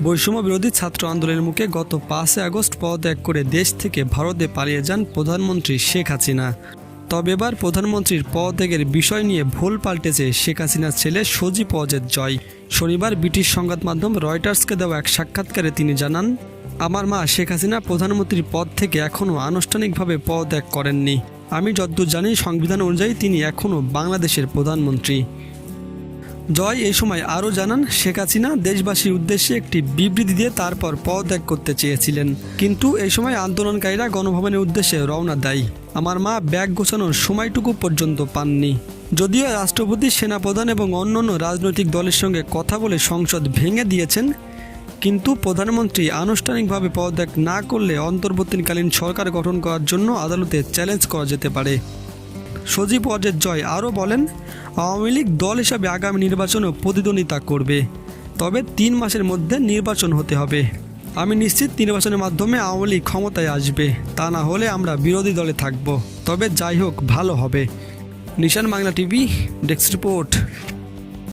বৈষম্য বিরোধী ছাত্র আন্দোলনের মুখে গত 5 আগস্ট পদত্যাগ করে দেশ থেকে ভারতে পালিয়ে যান প্রধানমন্ত্রী শেখ হাসিনা। তবে এবার প্রধানমন্ত্রীর পদত্যাগের বিষয় নিয়ে ভুল পাল্টেছে শেখ হাসিনার ছেলে সজীব ওয়াজেদ জয়। শনিবার ব্রিটিশ সংবাদ মাধ্যম রয়টার্সকে দেওয়া এক সাক্ষাৎকারে তিনি জানান, আমার মা শেখ হাসিনা প্রধানমন্ত্রীর পদ থেকে এখনও আনুষ্ঠানিকভাবে পদত্যাগ করেননি। আমি যতদূর জানি সংবিধান অনুযায়ী তিনি এখনও বাংলাদেশের প্রধানমন্ত্রী। জয় এই সময় আরও জানান, শেখ হাসিনা দেশবাসীর উদ্দেশ্যে একটি বিবৃতি দিয়ে তারপর পদত্যাগ করতে চেয়েছিলেন, কিন্তু এই সময় আন্দোলনকারীরা গণভবনের উদ্দেশ্যে রওনা দেয়। আমার মা ব্যাগ গোছানোর সময়টুকু পর্যন্ত পাননি। যদিও রাষ্ট্রপতি, সেনাপ্রধান এবং অন্যান্য রাজনৈতিক দলের সঙ্গে কথা বলে সংসদ ভেঙে দিয়েছেন, কিন্তু প্রধানমন্ত্রী আনুষ্ঠানিকভাবে পদত্যাগ না করলে অন্তর্বর্তীকালীন সরকার গঠন করার জন্য আদালতে চ্যালেঞ্জ করা যেতে পারে। সজীব ওয়াজেদ জয় আরও বলেন, আওয়ামী লীগ দল হিসাবে আগামী নির্বাচনেও প্রতিদ্বন্দ্বিতা করবে, তবে 3 মাসের মধ্যে নির্বাচন হতে হবে। আমি নিশ্চিত নির্বাচনের মাধ্যমে আওয়ামী লীগ ক্ষমতায় আসবে, তা না হলে আমরা বিরোধী দলে থাকব। তবে যাই হোক, ভালো হবে। নিশান বাংলা টিভি, ডেস্ক রিপোর্ট।